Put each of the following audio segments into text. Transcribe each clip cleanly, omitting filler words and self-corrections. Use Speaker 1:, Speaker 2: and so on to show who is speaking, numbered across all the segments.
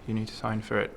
Speaker 1: You need to sign for it.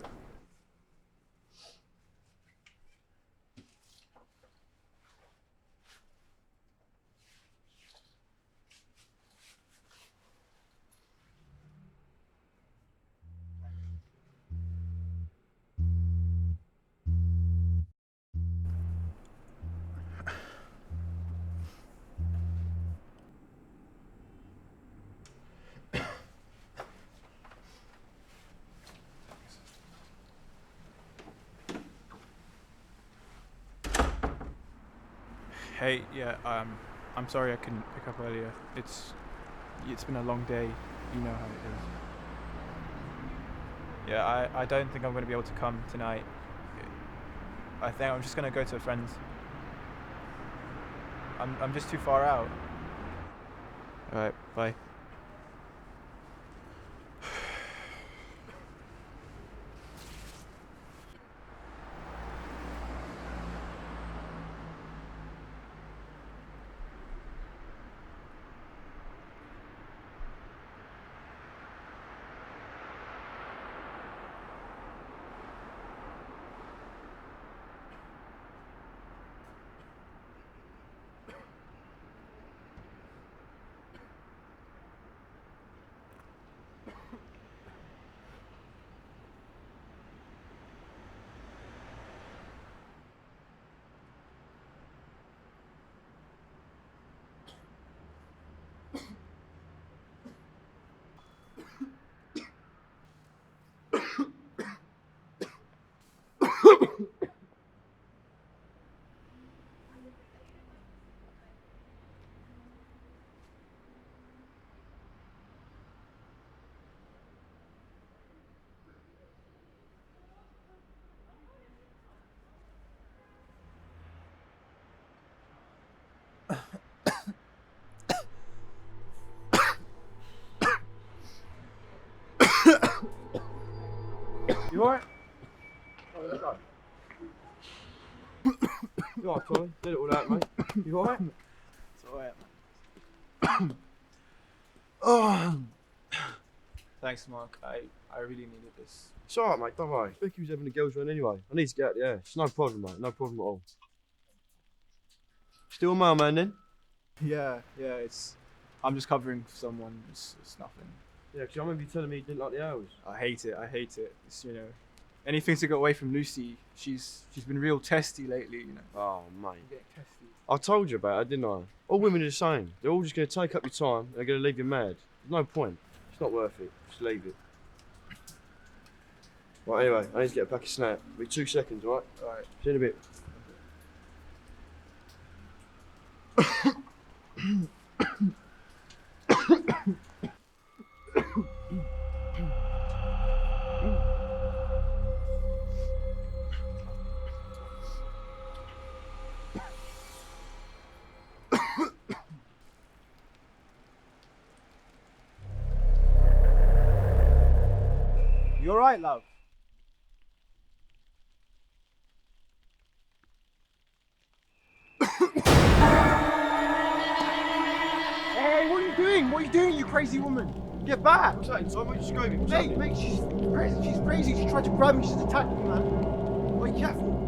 Speaker 1: Hey, yeah, I'm sorry I couldn't pick up earlier. It's been a long day. You know how it is. Yeah, I don't think I'm going to be able to come tonight. I think I'm just going to go to a friend's. I'm just too far out. Alright, bye.
Speaker 2: You alright? Oh, let's go. You alright, Tommy? Did it all out, mate. You alright?
Speaker 1: It's alright. Oh. Thanks, Mark. I really needed this.
Speaker 2: It's alright, mate. Don't worry. Becky was having a girls' run anyway. I need to get out there. It's no problem, mate. No problem at all. Still a mailman then?
Speaker 1: Yeah, I'm just covering for someone. It's nothing.
Speaker 2: Yeah, because I remember you telling me you didn't like the hours.
Speaker 1: I hate it. It's, anything to get away from Lucy. She's been real testy lately,
Speaker 2: Oh, mate.
Speaker 1: Getting testy.
Speaker 2: I told you about it, didn't I? All women are the same. They're all just going to take up your time. They're going to leave you mad. There's no point. It's not worth it. Just leave it. Right, anyway, I need to get a pack of snap. It'll be 2 seconds, alright?
Speaker 1: Alright.
Speaker 2: See you in a bit.
Speaker 1: You alright, love? Hey, what are you doing? What are you doing, you crazy woman? Get back!
Speaker 2: What's that, Tom? What are you screaming?
Speaker 1: Mate, she's crazy. She tried to grab me. She's attacked me, man.
Speaker 2: Wait, careful.